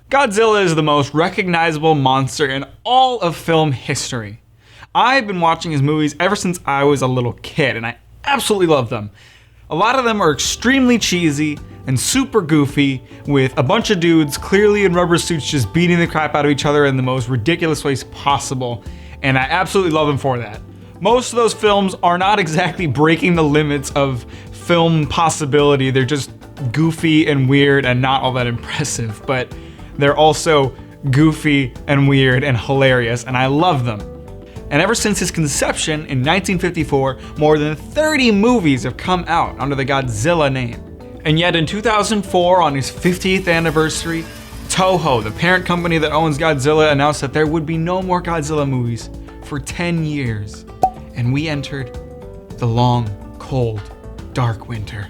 Godzilla is the most recognizable monster in all of film history. I've been watching his movies ever since I was a little kid, and I absolutely love them. A lot of them are extremely cheesy and super goofy, with a bunch of dudes clearly in rubber suits just beating the crap out of each other in the most ridiculous ways possible, and I absolutely love them for that. Most of those films are not exactly breaking the limits of film possibility. They're just goofy and weird and not all that impressive, but they're also goofy and weird and hilarious, and I love them. And ever since his conception in 1954, more than 30 movies have come out under the Godzilla name. And yet in 2004, on his 50th anniversary, Toho, the parent company that owns Godzilla, announced that there would be no more Godzilla movies for 10 years. And we entered the long, cold, dark winter.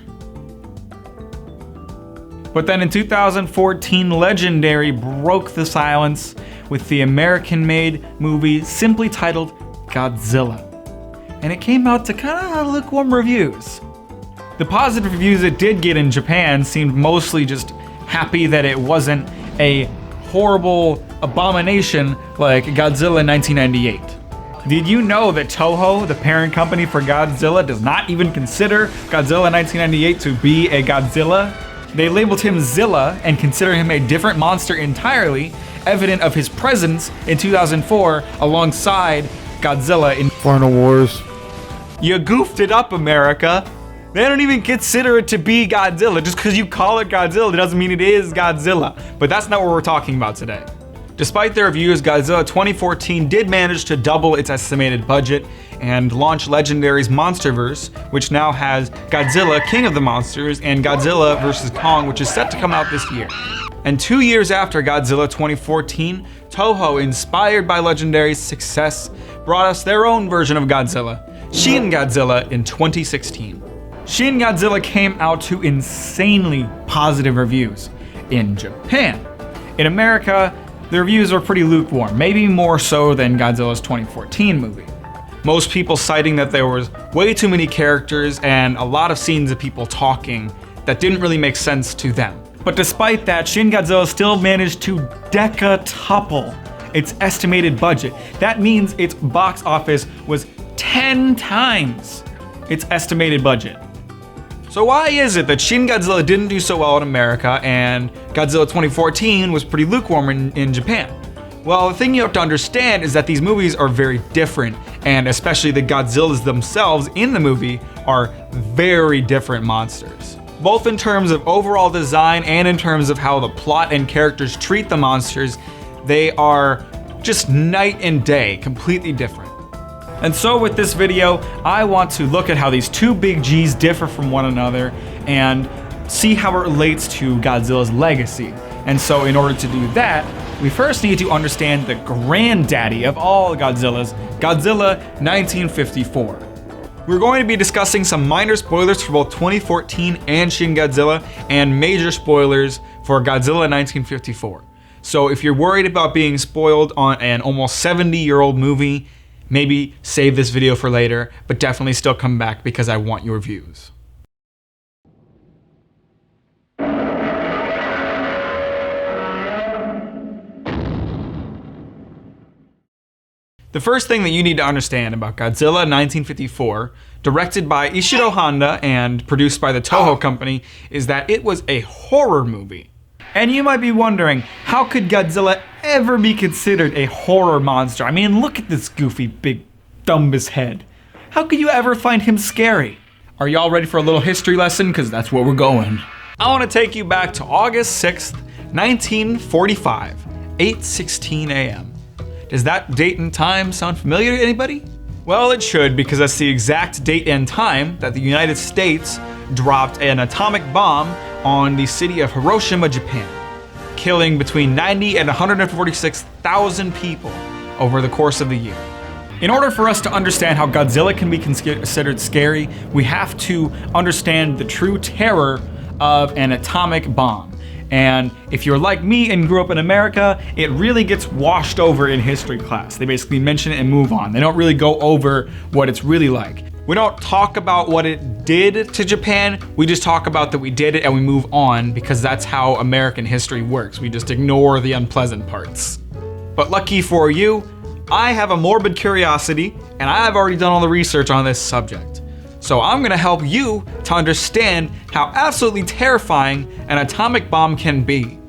But then in 2014, Legendary broke the silence with the American-made movie simply titled Godzilla. And it came out to kind of lukewarm reviews. The positive reviews it did get in Japan seemed mostly just happy that it wasn't a horrible abomination like Godzilla 1998. Did you know that Toho, the parent company for Godzilla, does not even consider Godzilla 1998 to be a Godzilla? They labeled him Zilla and consider him a different monster entirely, evident of his presence in 2004 alongside Godzilla in Final Wars. You goofed it up, America. They don't even consider it to be Godzilla. Just because you call it Godzilla doesn't mean it is Godzilla. But that's not what we're talking about today. Despite their reviews, Godzilla 2014 did manage to double its estimated budget and launch Legendary's Monsterverse, which now has Godzilla, King of the Monsters, and Godzilla vs. Kong, which is set to come out this year. And 2 years after Godzilla 2014, Toho, inspired by Legendary's success, brought us their own version of Godzilla, Shin Godzilla, in 2016. Shin Godzilla came out to insanely positive reviews in Japan. In America, the reviews were pretty lukewarm, maybe more so than Godzilla's 2014 movie. Most people citing that there was way too many characters and a lot of scenes of people talking that didn't really make sense to them. But despite that, Shin Godzilla still managed to decatuple its estimated budget. That means its box office was 10 times its estimated budget. So why is it that Shin Godzilla didn't do so well in America and Godzilla 2014 was pretty lukewarm in Japan? Well, the thing you have to understand is that these movies are very different, and especially the Godzillas themselves in the movie are very different monsters. Both in terms of overall design and in terms of how the plot and characters treat the monsters, they are just night and day, completely different. And so with this video, I want to look at how these two big G's differ from one another and see how it relates to Godzilla's legacy. And so in order to do that, we first need to understand the granddaddy of all Godzillas, Godzilla 1954. We're going to be discussing some minor spoilers for both 2014 and Shin Godzilla, and major spoilers for Godzilla 1954. So if you're worried about being spoiled on an almost 70-year-old movie, maybe save this video for later, but definitely still come back because I want your views. The first thing that you need to understand about Godzilla 1954, directed by Ishiro Honda and produced by the Toho company, is that it was a horror movie. And you might be wondering, how could Godzilla ever be considered a horror monster? I mean, look at this goofy, big, thumbless head. How could you ever find him scary? Are y'all ready for a little history lesson? Because that's where we're going. I want to take you back to August 6th, 1945, 8:16 a.m. Does that date and time sound familiar to anybody? Well, it should, because that's the exact date and time that the United States dropped an atomic bomb on the city of Hiroshima, Japan, killing between 90 and 146,000 people over the course of the year. In order for us to understand how Godzilla can be considered scary, we have to understand the true terror of an atomic bomb. And if you're like me and grew up in America, it really gets washed over in history class. They basically mention it and move on. They don't really go over what it's really like. We don't talk about what it did to Japan, we just talk about that we did it and we move on, because that's how American history works. We just ignore the unpleasant parts. But lucky for you, I have a morbid curiosity, and I've already done all the research on this subject. So I'm gonna help you to understand how absolutely terrifying an atomic bomb can be.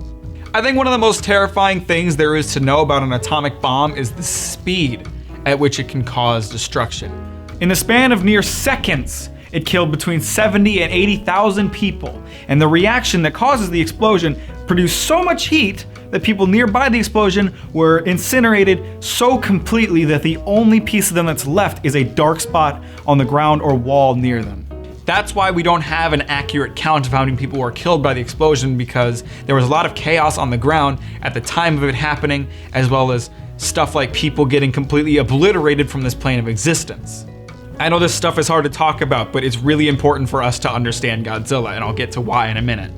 I think one of the most terrifying things there is to know about an atomic bomb is the speed at which it can cause destruction. In the span of near seconds, it killed between 70 and 80,000 people, and the reaction that causes the explosion produced so much heat that people nearby the explosion were incinerated so completely that the only piece of them that's left is a dark spot on the ground or wall near them. That's why we don't have an accurate count of how many people were killed by the explosion, because there was a lot of chaos on the ground at the time of it happening, as well as stuff like people getting completely obliterated from this plane of existence. I know this stuff is hard to talk about, but it's really important for us to understand Godzilla, and I'll get to why in a minute.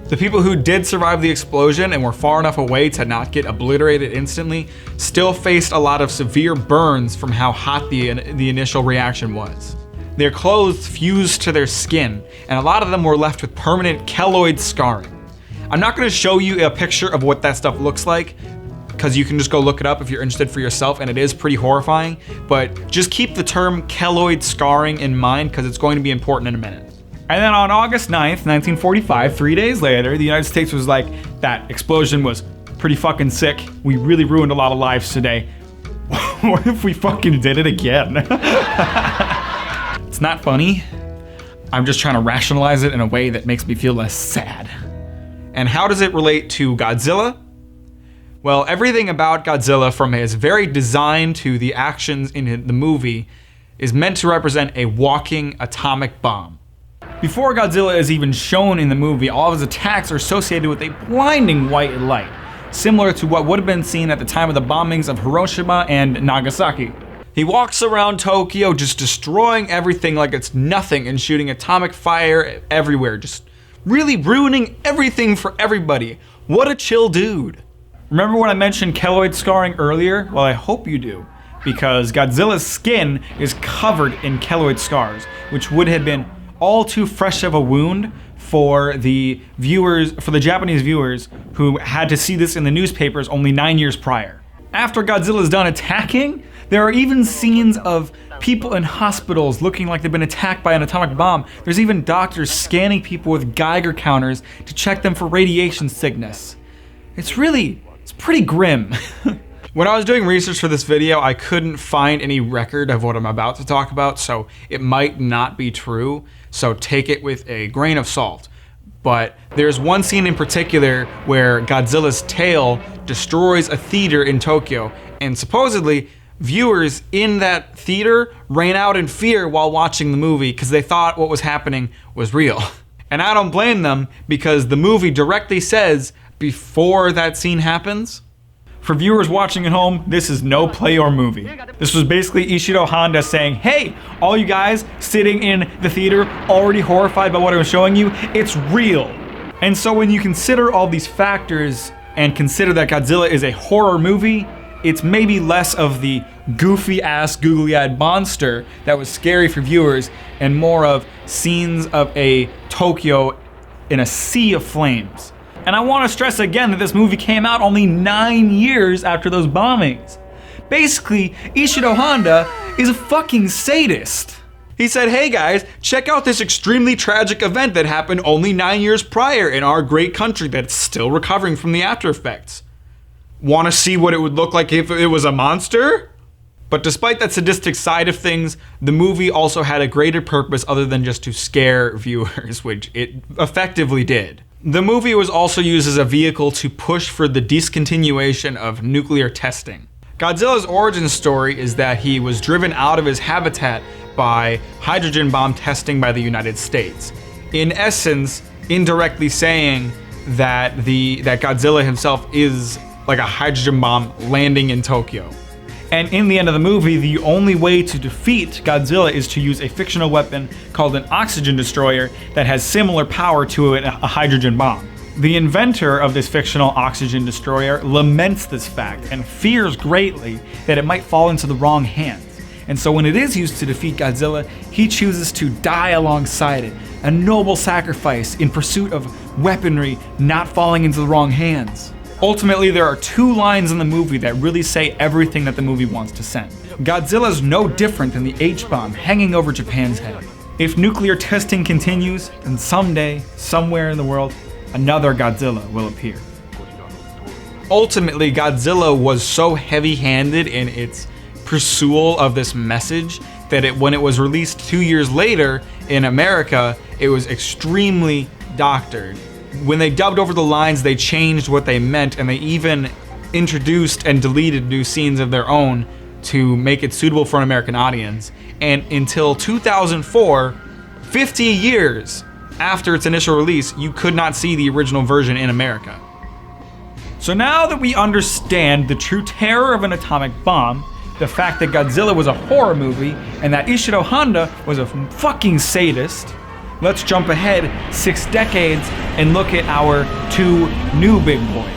The people who did survive the explosion and were far enough away to not get obliterated instantly still faced a lot of severe burns from how hot the initial reaction was. Their clothes fused to their skin, and a lot of them were left with permanent keloid scarring. I'm not going to show you a picture of what that stuff looks like, because you can just go look it up if you're interested for yourself, and it is pretty horrifying, but just keep the term keloid scarring in mind, because it's going to be important in a minute. And then on August 9th, 1945, 3 days later, the United States was like, that explosion was pretty fucking sick. We really ruined a lot of lives today. What if we fucking did it again? It's not funny. I'm just trying to rationalize it in a way that makes me feel less sad. And how does it relate to Godzilla? Well, everything about Godzilla, from his very design to the actions in the movie, is meant to represent a walking atomic bomb. Before Godzilla is even shown in the movie, all of his attacks are associated with a blinding white light, similar to what would have been seen at the time of the bombings of Hiroshima and Nagasaki. He walks around Tokyo just destroying everything like it's nothing and shooting atomic fire everywhere, just really ruining everything for everybody. What a chill dude. Remember when I mentioned keloid scarring earlier? Well, I hope you do, because Godzilla's skin is covered in keloid scars, which would have been all too fresh of a wound for the viewers, for the Japanese viewers who had to see this in the newspapers only 9 years prior. After Godzilla's done attacking, there are even scenes of people in hospitals looking like they've been attacked by an atomic bomb. There's even doctors scanning people with Geiger counters to check them for radiation sickness. It's pretty grim. When I was doing research for this video, I couldn't find any record of what I'm about to talk about, so it might not be true, so take it with a grain of salt. But there's one scene in particular where Godzilla's tail destroys a theater in Tokyo, and supposedly viewers in that theater ran out in fear while watching the movie because they thought what was happening was real. And I don't blame them, because the movie directly says before that scene happens, for viewers watching at home, this is no play or movie. This was basically Ishiro Honda saying, hey, all you guys sitting in the theater already horrified by what I was showing you, it's real. And so when you consider all these factors and consider that Godzilla is a horror movie, it's maybe less of the goofy ass googly-eyed monster that was scary for viewers and more of scenes of a Tokyo in a sea of flames. And I want to stress again that this movie came out only 9 years after those bombings. Basically, Ishiro Honda is a fucking sadist. He said, hey guys, check out this extremely tragic event that happened only 9 years prior in our great country that's still recovering from the after effects. Want to see what it would look like if it was a monster? But despite that sadistic side of things, the movie also had a greater purpose other than just to scare viewers, which it effectively did. The movie was also used as a vehicle to push for the discontinuation of nuclear testing. Godzilla's origin story is that he was driven out of his habitat by hydrogen bomb testing by the United States. In essence, indirectly saying that that Godzilla himself is like a hydrogen bomb landing in Tokyo. And in the end of the movie, the only way to defeat Godzilla is to use a fictional weapon called an oxygen destroyer that has similar power to a hydrogen bomb. The inventor of this fictional oxygen destroyer laments this fact and fears greatly that it might fall into the wrong hands. and so when it is used to defeat Godzilla, he chooses to die alongside it, a noble sacrifice in pursuit of weaponry not falling into the wrong hands. Ultimately, there are two lines in the movie that really say everything that the movie wants to send. Godzilla's no different than the H-bomb hanging over Japan's head. If nuclear testing continues, then someday, somewhere in the world, another Godzilla will appear. Ultimately, Godzilla was so heavy-handed in its pursuit of this message that when it was released 2 years later in America, it was extremely doctored. When they dubbed over the lines, they changed what they meant, and they even introduced and deleted new scenes of their own to make it suitable for an American audience. And until 2004, 50 years after its initial release, you could not see the original version in America. So now that we understand the true terror of an atomic bomb, the fact that Godzilla was a horror movie, and that Ishiro Honda was a fucking sadist, let's jump ahead 6 decades and look at our 2 new big boys.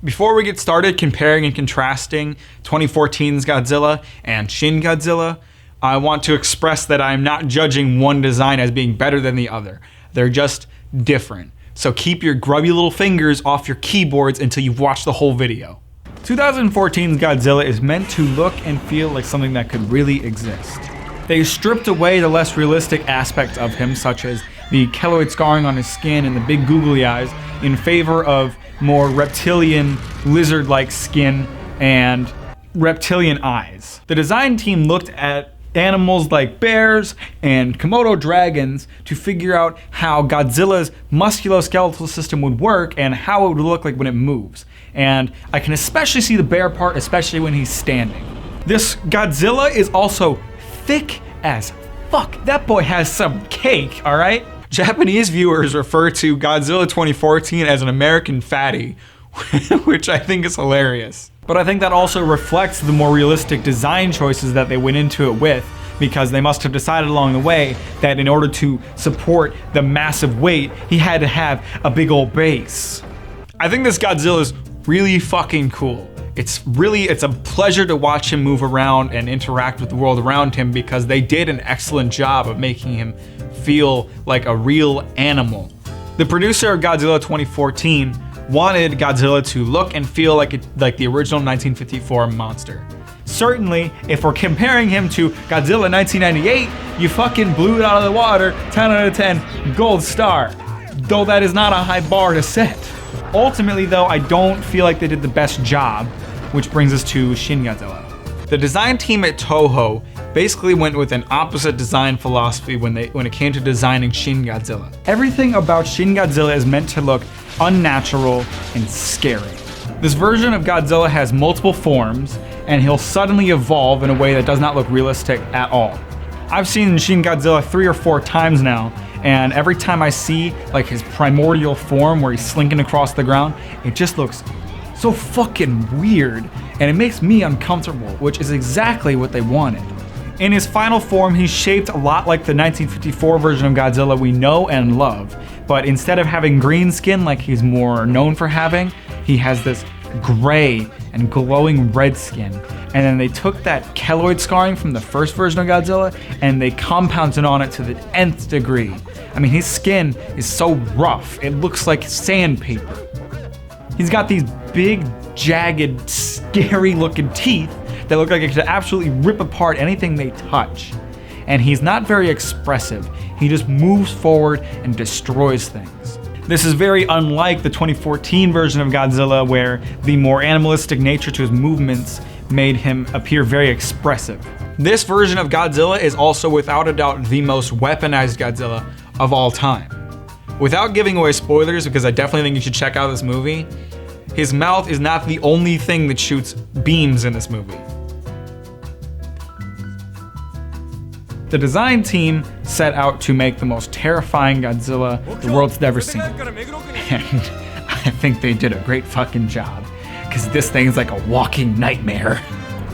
Before we get started comparing and contrasting 2014's Godzilla and Shin Godzilla, I want to express that I'm not judging one design as being better than the other. They're just different. So keep your grubby little fingers off your keyboards until you've watched the whole video. 2014's Godzilla is meant to look and feel like something that could really exist. They stripped away the less realistic aspects of him, such as the keloid scarring on his skin and the big googly eyes, in favor of more reptilian, lizard-like skin and reptilian eyes. The design team looked at animals like bears and Komodo dragons to figure out how Godzilla's musculoskeletal system would work and how it would look like when it moves. And I can especially see the bear part, especially when he's standing. This Godzilla is also thick as fuck. That boy has some cake, all right? Japanese viewers refer to Godzilla 2014 as an American fatty, which I think is hilarious. But I think that also reflects the more realistic design choices that they went into it with, because they must have decided along the way that in order to support the massive weight, he had to have a big old base. I think this Godzilla is really fucking cool. It's a pleasure to watch him move around and interact with the world around him, because they did an excellent job of making him feel like a real animal. The producer of Godzilla 2014 wanted Godzilla to look and feel like the original 1954 monster. Certainly, if we're comparing him to Godzilla 1998, you fucking blew it out of the water, 10 out of 10, gold star. Though that is not a high bar to set. Ultimately though, I don't feel like they did the best job, which brings us to Shin Godzilla. The design team at Toho basically went with an opposite design philosophy when it came to designing Shin Godzilla. Everything about Shin Godzilla is meant to look unnatural and scary. This version of Godzilla has multiple forms, and he'll suddenly evolve in a way that does not look realistic at all. I've seen Shin Godzilla 3 or 4 times now, and every time I see like his primordial form where he's slinking across the ground, it just looks so fucking weird, and it makes me uncomfortable, which is exactly what they wanted. In his final form, he's shaped a lot like the 1954 version of Godzilla we know and love, but instead of having green skin like he's more known for having, he has this gray and glowing red skin. And then they took that keloid scarring from the first version of Godzilla and they compounded on it to the nth degree. I mean, his skin is so rough, it looks like sandpaper. He's got these big, jagged, scary looking teeth that look like it could absolutely rip apart anything they touch. And he's not very expressive. He just moves forward and destroys things. This is very unlike the 2014 version of Godzilla, where the more animalistic nature to his movements made him appear very expressive. This version of Godzilla is also without a doubt the most weaponized Godzilla of all time. Without giving away spoilers, because I definitely think you should check out this movie, his mouth is not the only thing that shoots beams in this movie. The design team set out to make the most terrifying Godzilla the world's ever seen. And I think they did a great fucking job, because this thing's like a walking nightmare.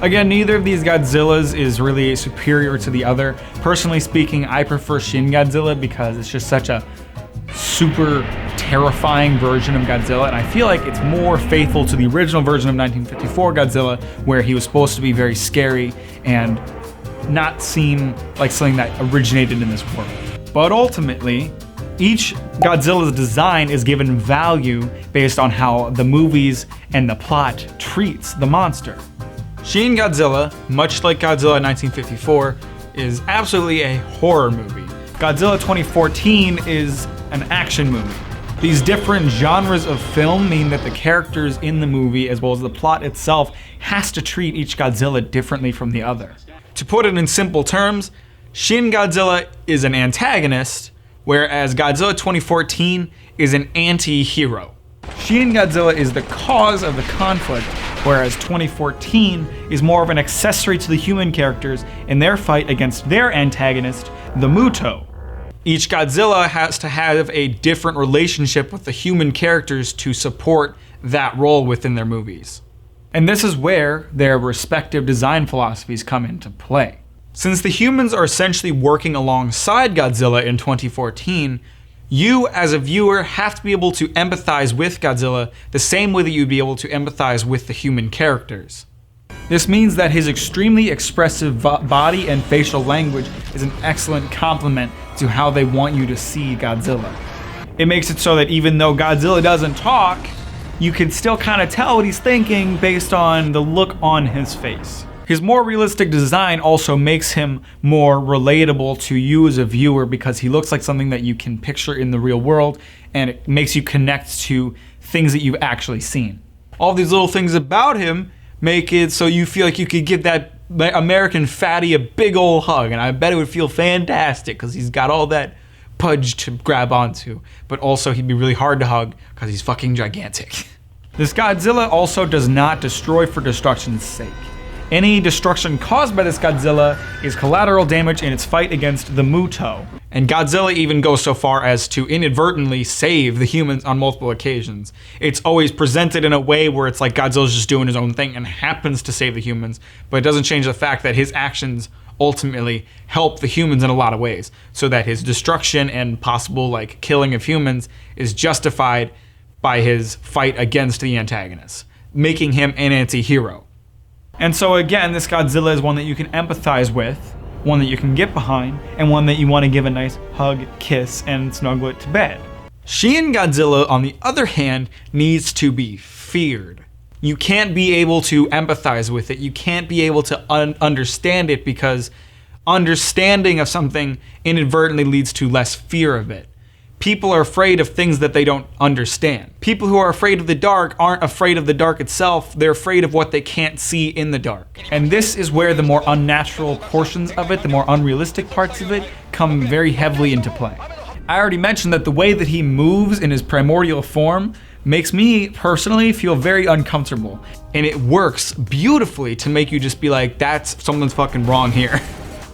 Again, neither of these Godzillas is really superior to the other. Personally speaking, I prefer Shin Godzilla because it's just such a super terrifying version of Godzilla, and I feel like it's more faithful to the original version of 1954 Godzilla, where he was supposed to be very scary and not seem like something that originated in this world. But ultimately, each Godzilla's design is given value based on how the movies and the plot treats the monster. Shin Godzilla, much like Godzilla 1954, is absolutely a horror movie. Godzilla 2014 is an action movie. These different genres of film mean that the characters in the movie, as well as the plot itself, has to treat each Godzilla differently from the other. To put it in simple terms, Shin Godzilla is an antagonist, whereas Godzilla 2014 is an anti-hero. Shin Godzilla is the cause of the conflict, whereas 2014 is more of an accessory to the human characters in their fight against their antagonist, the Muto. Each Godzilla has to have a different relationship with the human characters to support that role within their movies. And this is where their respective design philosophies come into play. Since the humans are essentially working alongside Godzilla in 2014, you as a viewer have to be able to empathize with Godzilla the same way that you'd be able to empathize with the human characters. This means that his extremely expressive body and facial language is an excellent complement to how they want you to see Godzilla. It makes it so that even though Godzilla doesn't talk, you can still kind of tell what he's thinking based on the look on his face. His more realistic design also makes him more relatable to you as a viewer because he looks like something that you can picture in the real world, and it makes you connect to things that you've actually seen. All these little things about him make it so you feel like you could give that American fatty a big old hug, and I bet it would feel fantastic because he's got all that pudge to grab onto, but also he'd be really hard to hug because he's fucking gigantic. This Godzilla also does not destroy for destruction's sake. Any destruction caused by this Godzilla is collateral damage in its fight against the Muto. And Godzilla even goes so far as to inadvertently save the humans on multiple occasions. It's always presented in a way where it's like Godzilla's just doing his own thing and happens to save the humans, but it doesn't change the fact that his actions ultimately help the humans in a lot of ways, so that his destruction and possible killing of humans is justified by his fight against the antagonist, making him an anti-hero. And so again, this Godzilla is one that you can empathize with, one that you can get behind, and one that you want to give a nice hug, kiss, and snuggle it to bed. Shin Godzilla, on the other hand, needs to be feared. You can't be able to empathize with it. You can't be able to understand it, because understanding of something inadvertently leads to less fear of it. People are afraid of things that they don't understand. People who are afraid of the dark aren't afraid of the dark itself, they're afraid of what they can't see in the dark. And this is where the more unnatural portions of it, the more unrealistic parts of it, come very heavily into play. I already mentioned that the way that he moves in his primordial form makes me personally feel very uncomfortable. And it works beautifully to make you just be like, that's something's fucking wrong here.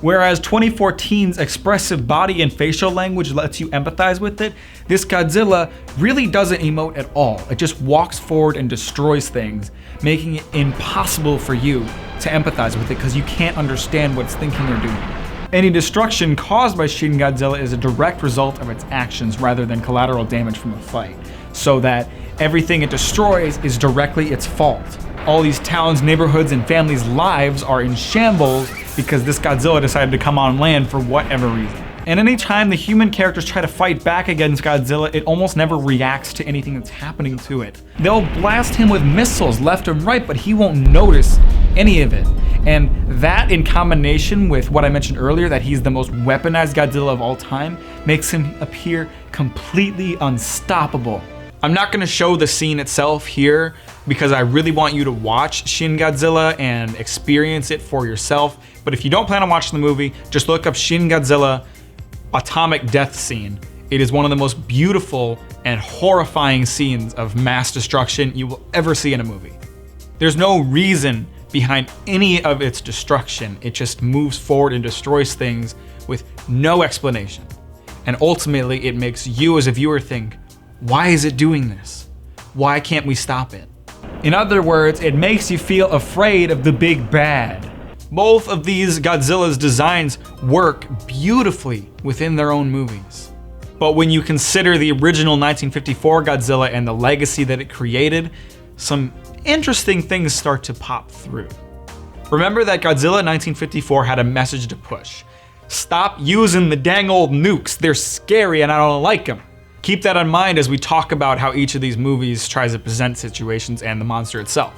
Whereas 2014's expressive body and facial language lets you empathize with it, this Godzilla really doesn't emote at all. It just walks forward and destroys things, making it impossible for you to empathize with it because you can't understand what it's thinking or doing. Any destruction caused by Shin Godzilla is a direct result of its actions rather than collateral damage from a fight, so that everything it destroys is directly its fault. All these towns, neighborhoods, and families' lives are in shambles because this Godzilla decided to come on land for whatever reason. And anytime the human characters try to fight back against Godzilla, it almost never reacts to anything that's happening to it. They'll blast him with missiles left and right, but he won't notice any of it. And that, in combination with what I mentioned earlier, that he's the most weaponized Godzilla of all time, makes him appear completely unstoppable. I'm not going to show the scene itself here because I really want you to watch Shin Godzilla and experience it for yourself. But if you don't plan on watching the movie, just look up Shin Godzilla atomic death scene. It is one of the most beautiful and horrifying scenes of mass destruction you will ever see in a movie. There's no reason behind any of its destruction. It just moves forward and destroys things with no explanation. And ultimately, it makes you as a viewer think, why is it doing this? Why can't we stop it? In other words, it makes you feel afraid of the big bad. Both of these Godzilla's designs work beautifully within their own movies. But when you consider the original 1954 Godzilla and the legacy that it created, some interesting things start to pop through. Remember that Godzilla 1954 had a message to push. Stop using the dang old nukes, they're scary and I don't like them. Keep that in mind as we talk about how each of these movies tries to present situations and the monster itself.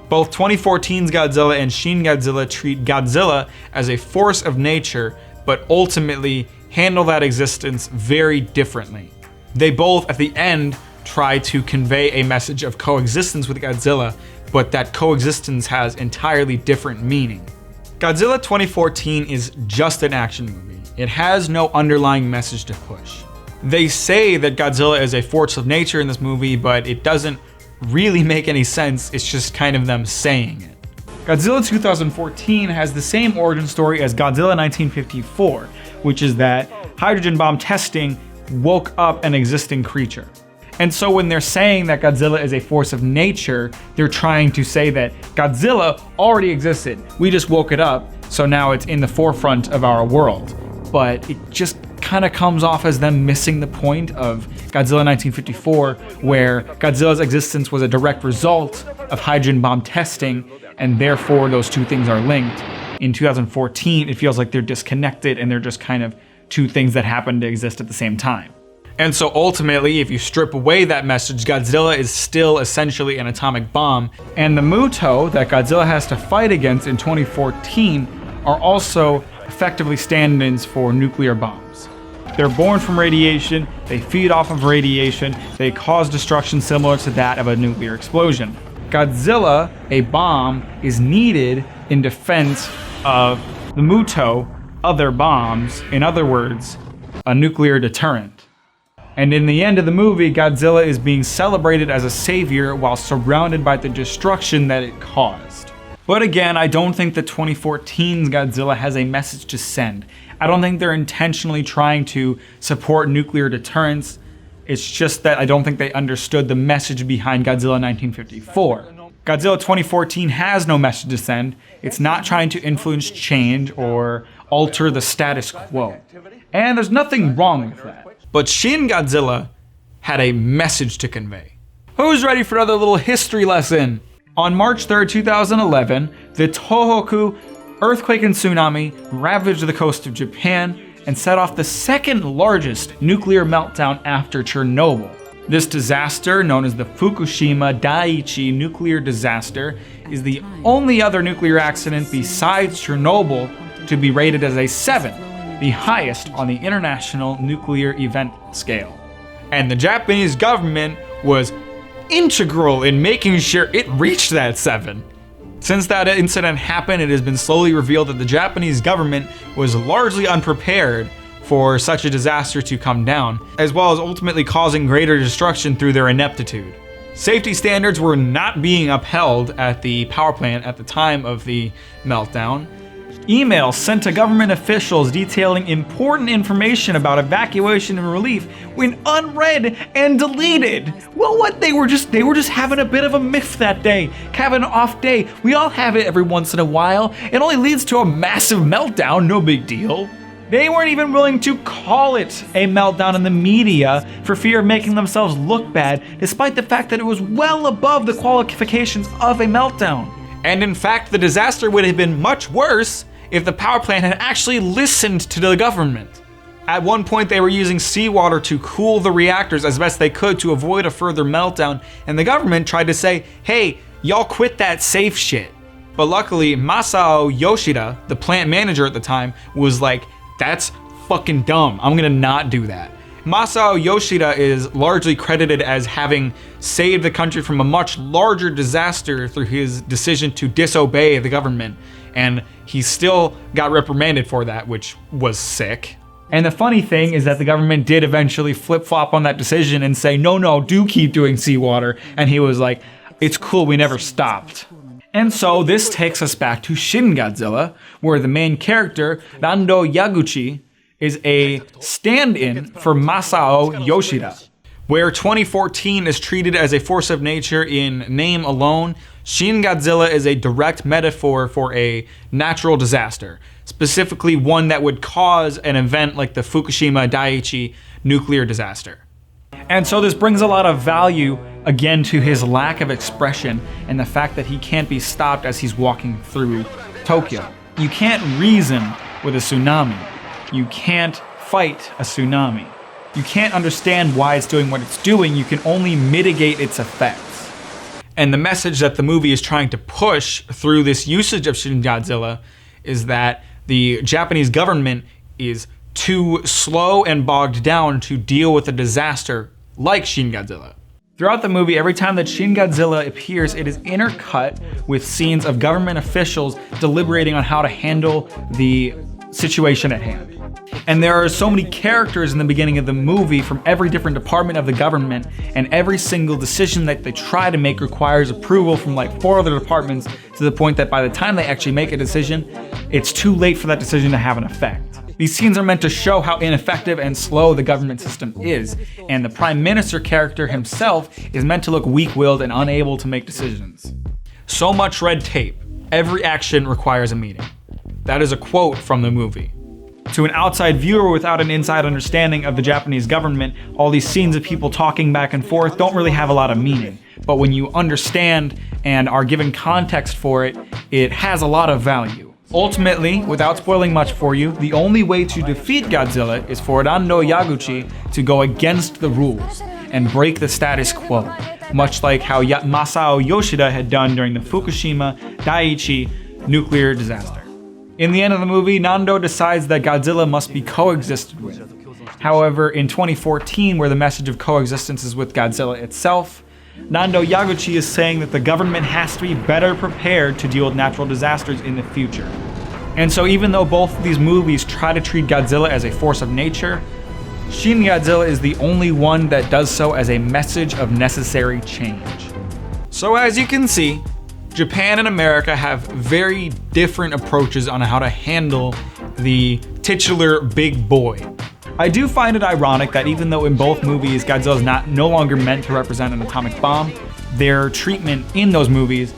Both 2014's Godzilla and Shin Godzilla treat Godzilla as a force of nature, but ultimately handle that existence very differently. They both, at the end, try to convey a message of coexistence with Godzilla, but that coexistence has entirely different meaning. Godzilla 2014 is just an action movie. It has no underlying message to push. They say that Godzilla is a force of nature in this movie, but it doesn't really make any sense. It's just kind of them saying it. Godzilla 2014 has the same origin story as Godzilla 1954, which is that hydrogen bomb testing woke up an existing creature. And so when they're saying that Godzilla is a force of nature, they're trying to say that Godzilla already existed. We just woke it up, so now it's in the forefront of our world. But it just kind of comes off as them missing the point of Godzilla 1954, where Godzilla's existence was a direct result of hydrogen bomb testing, and therefore those two things are linked. In 2014, it feels like they're disconnected and they're just kind of two things that happen to exist at the same time. And so ultimately, if you strip away that message, Godzilla is still essentially an atomic bomb, and the Muto that Godzilla has to fight against in 2014 are also effectively stand-ins for nuclear bombs. They're born from radiation, they feed off of radiation, they cause destruction similar to that of a nuclear explosion. Godzilla, a bomb, is needed in defense of the Muto, other bombs, in other words, a nuclear deterrent. And in the end of the movie, Godzilla is being celebrated as a savior while surrounded by the destruction that it caused. But again, I don't think that 2014's Godzilla has a message to send. I don't think they're intentionally trying to support nuclear deterrence. It's just that I don't think they understood the message behind Godzilla 1954. Godzilla 2014 has no message to send. It's not trying to influence change or alter the status quo. And there's nothing wrong with that. But Shin Godzilla had a message to convey. Who's ready for another little history lesson? On March 3rd, 2011, the Tohoku earthquake and tsunami ravaged the coast of Japan and set off the second largest nuclear meltdown after Chernobyl. This disaster, known as the Fukushima Daiichi nuclear disaster, is the only other nuclear accident besides Chernobyl to be rated as a 7, the highest on the international nuclear event scale. And the Japanese government was integral in making sure it reached that 7. Since that incident happened, it has been slowly revealed that the Japanese government was largely unprepared for such a disaster to come down, as well as ultimately causing greater destruction through their ineptitude. Safety standards were not being upheld at the power plant at the time of the meltdown. Emails sent to government officials detailing important information about evacuation and relief went unread and deleted. Well, what? They were just having a bit of a miff that day, having an off day. We all have it every once in a while. It only leads to a massive meltdown, no big deal. They weren't even willing to call it a meltdown in the media for fear of making themselves look bad, despite the fact that it was well above the qualifications of a meltdown. And in fact, the disaster would have been much worse if the power plant had actually listened to the government. At one point, they were using seawater to cool the reactors as best they could to avoid a further meltdown, and the government tried to say, hey, y'all quit that safe shit. But luckily, Masao Yoshida, the plant manager at the time, was like, that's fucking dumb. I'm gonna not do that. Masao Yoshida is largely credited as having saved the country from a much larger disaster through his decision to disobey the government, and he still got reprimanded for that, which was sick. And the funny thing is that the government did eventually flip-flop on that decision and say, no, do keep doing seawater, and he was like, it's cool, we never stopped. And so this takes us back to Shin Godzilla, where the main character, Rando Yaguchi, is a stand-in for Masao Yoshida. Where 2014 is treated as a force of nature in name alone, Shin Godzilla is a direct metaphor for a natural disaster, specifically one that would cause an event like the Fukushima Daiichi nuclear disaster. And so this brings a lot of value, again, to his lack of expression and the fact that he can't be stopped as he's walking through Tokyo. You can't reason with a tsunami. You can't fight a tsunami. You can't understand why it's doing what it's doing. You can only mitigate its effects. And the message that the movie is trying to push through this usage of Shin Godzilla is that the Japanese government is too slow and bogged down to deal with a disaster like Shin Godzilla. Throughout the movie, every time that Shin Godzilla appears, it is intercut with scenes of government officials deliberating on how to handle the situation at hand. And there are so many characters in the beginning of the movie from every different department of the government, and every single decision that they try to make requires approval from like 4 other departments, to the point that by the time they actually make a decision, it's too late for that decision to have an effect. These scenes are meant to show how ineffective and slow the government system is, and the Prime Minister character himself is meant to look weak-willed and unable to make decisions. So much red tape. Every action requires a meeting. That is a quote from the movie. To an outside viewer without an inside understanding of the Japanese government, all these scenes of people talking back and forth don't really have a lot of meaning. But when you understand and are given context for it, it has a lot of value. Ultimately, without spoiling much for you, the only way to defeat Godzilla is for Nando Yaguchi to go against the rules and break the status quo, much like how Masao Yoshida had done during the Fukushima Daiichi nuclear disaster. In the end of the movie, Nando decides that Godzilla must be coexisted with. However, in 2014, where the message of coexistence is with Godzilla itself, Nando Yaguchi is saying that the government has to be better prepared to deal with natural disasters in the future. And so even though both of these movies try to treat Godzilla as a force of nature, Shin Godzilla is the only one that does so as a message of necessary change. So as you can see, Japan and America have very different approaches on how to handle the titular big boy. I do find it ironic that even though in both movies Godzilla is no longer meant to represent an atomic bomb, their treatment in those movies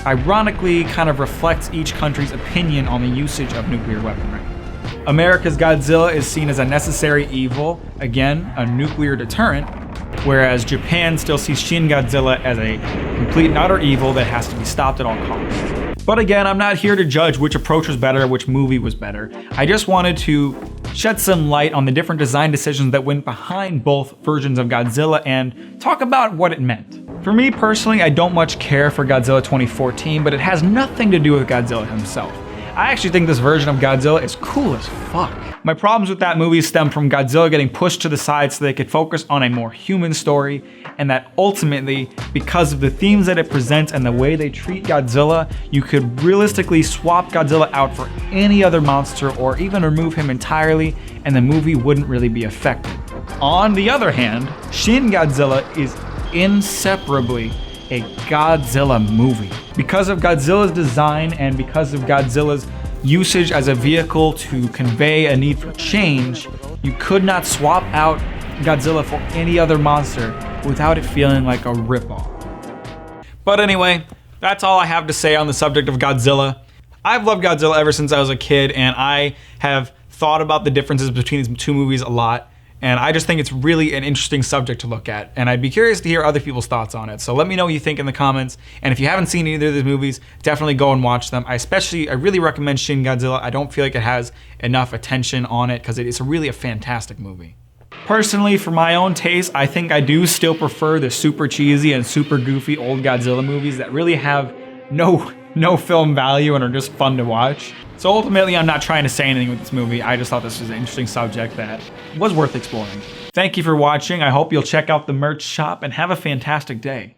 ironically kind of reflects each country's opinion on the usage of nuclear weaponry. America's Godzilla is seen as a necessary evil, again, a nuclear deterrent, whereas Japan still sees Shin Godzilla as a complete and utter evil that has to be stopped at all costs. But again, I'm not here to judge which approach was better, which movie was better. I just wanted to shed some light on the different design decisions that went behind both versions of Godzilla and talk about what it meant. For me personally, I don't much care for Godzilla 2014, but it has nothing to do with Godzilla himself. I actually think this version of Godzilla is cool as fuck. My problems with that movie stem from Godzilla getting pushed to the side so they could focus on a more human story, and that ultimately, because of the themes that it presents and the way they treat Godzilla, you could realistically swap Godzilla out for any other monster or even remove him entirely, and the movie wouldn't really be affected. On the other hand, Shin Godzilla is inseparably a Godzilla movie. Because of Godzilla's design and because of Godzilla's usage as a vehicle to convey a need for change, you could not swap out Godzilla for any other monster without it feeling like a ripoff. But anyway, that's all I have to say on the subject of Godzilla. I've loved Godzilla ever since I was a kid, and I have thought about the differences between these two movies a lot. And I just think it's really an interesting subject to look at, and I'd be curious to hear other people's thoughts on it. So let me know what you think in the comments, and if you haven't seen either of these movies, definitely go and watch them. I really recommend Shin Godzilla. I don't feel like it has enough attention on it because it's really a fantastic movie. Personally, for my own taste, I think I do still prefer the super cheesy and super goofy old Godzilla movies that really have no film value and are just fun to watch. So ultimately, I'm not trying to say anything with this movie. I just thought this was an interesting subject that was worth exploring. Thank you for watching. I hope you'll check out the merch shop and have a fantastic day.